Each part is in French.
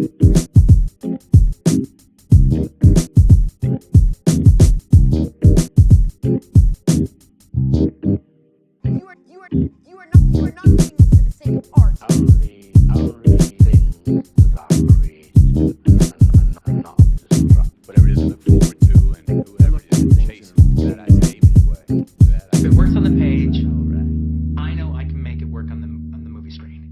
You are not doing this for the sake of art. Only things that are created and not destruct. Whatever it is to look forward to and whoever it is to chase. That I say way. If it works on the page, I know I can make it work on the movie screen.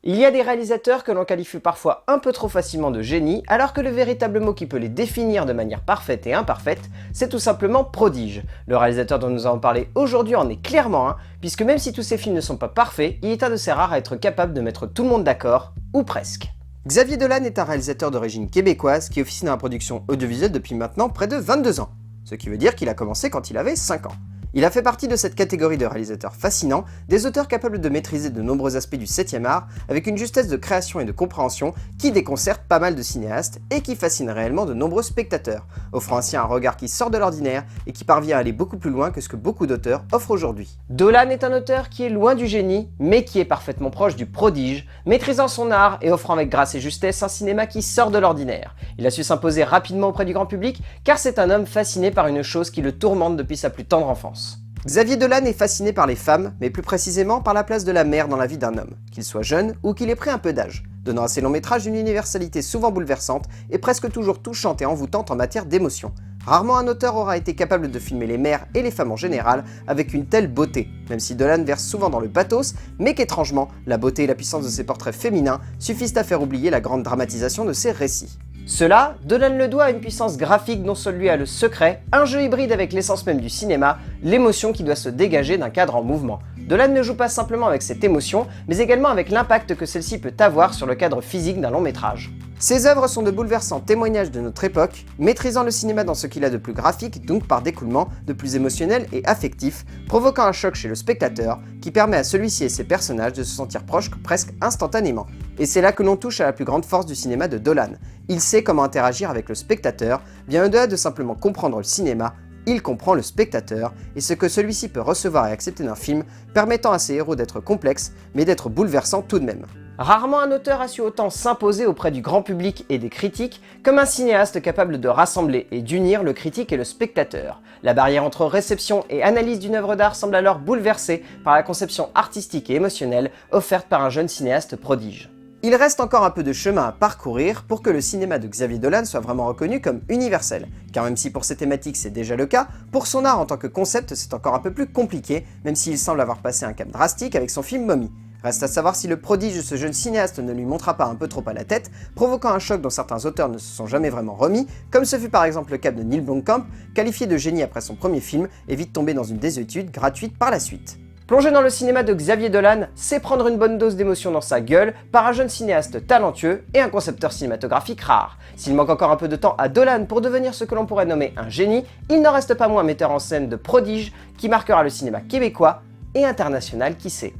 Il y a des réalisateurs que l'on qualifie parfois un peu trop facilement de génie, alors que le véritable mot qui peut les définir de manière parfaite et imparfaite, c'est tout simplement prodige. Le réalisateur dont nous allons parler aujourd'hui en est clairement un, puisque même si tous ses films ne sont pas parfaits, il est un de ces rares à être capable de mettre tout le monde d'accord, ou presque. Xavier Dolan est un réalisateur d'origine québécoise qui officie dans la production audiovisuelle depuis maintenant près de 22 ans, ce qui veut dire qu'il a commencé quand il avait 5 ans. Il a fait partie de cette catégorie de réalisateurs fascinants, des auteurs capables de maîtriser de nombreux aspects du 7e art, avec une justesse de création et de compréhension qui déconcerte pas mal de cinéastes et qui fascine réellement de nombreux spectateurs, offrant ainsi un regard qui sort de l'ordinaire et qui parvient à aller beaucoup plus loin que ce que beaucoup d'auteurs offrent aujourd'hui. Dolan est un auteur qui est loin du génie, mais qui est parfaitement proche du prodige, maîtrisant son art et offrant avec grâce et justesse un cinéma qui sort de l'ordinaire. Il a su s'imposer rapidement auprès du grand public, car c'est un homme fasciné par une chose qui le tourmente depuis sa plus tendre enfance. Xavier Dolan est fasciné par les femmes, mais plus précisément par la place de la mère dans la vie d'un homme, qu'il soit jeune ou qu'il ait pris un peu d'âge, donnant à ses longs métrages une universalité souvent bouleversante et presque toujours touchante et envoûtante en matière d'émotion. Rarement un auteur aura été capable de filmer les mères et les femmes en général avec une telle beauté, même si Dolan verse souvent dans le pathos, mais qu'étrangement, la beauté et la puissance de ses portraits féminins suffisent à faire oublier la grande dramatisation de ses récits. Cela, Dolan le doit à une puissance graphique dont seul lui a le secret, un jeu hybride avec l'essence même du cinéma, l'émotion qui doit se dégager d'un cadre en mouvement. Dolan ne joue pas simplement avec cette émotion, mais également avec l'impact que celle-ci peut avoir sur le cadre physique d'un long métrage. Ses œuvres sont de bouleversants témoignages de notre époque, maîtrisant le cinéma dans ce qu'il a de plus graphique, donc par découlement, de plus émotionnel et affectif, provoquant un choc chez le spectateur, qui permet à celui-ci et ses personnages de se sentir proches presque instantanément. Et c'est là que l'on touche à la plus grande force du cinéma de Dolan. Il sait comment interagir avec le spectateur, bien au-delà de simplement comprendre le cinéma, il comprend le spectateur, et ce que celui-ci peut recevoir et accepter d'un film, permettant à ses héros d'être complexes, mais d'être bouleversants tout de même. Rarement un auteur a su autant s'imposer auprès du grand public et des critiques, comme un cinéaste capable de rassembler et d'unir le critique et le spectateur. La barrière entre réception et analyse d'une œuvre d'art semble alors bouleversée par la conception artistique et émotionnelle offerte par un jeune cinéaste prodige. Il reste encore un peu de chemin à parcourir pour que le cinéma de Xavier Dolan soit vraiment reconnu comme universel, car même si pour ses thématiques c'est déjà le cas, pour son art en tant que concept c'est encore un peu plus compliqué, même s'il semble avoir passé un cap drastique avec son film Mommy. Reste à savoir si le prodige de ce jeune cinéaste ne lui montera pas un peu trop à la tête, provoquant un choc dont certains auteurs ne se sont jamais vraiment remis, comme ce fut par exemple le cas de Neil Blomkamp, qualifié de génie après son premier film, et vite tombé dans une désuétude gratuite par la suite. Plonger dans le cinéma de Xavier Dolan, c'est prendre une bonne dose d'émotion dans sa gueule par un jeune cinéaste talentueux et un concepteur cinématographique rare. S'il manque encore un peu de temps à Dolan pour devenir ce que l'on pourrait nommer un génie, il n'en reste pas moins un metteur en scène de prodige qui marquera le cinéma québécois et international qui sait.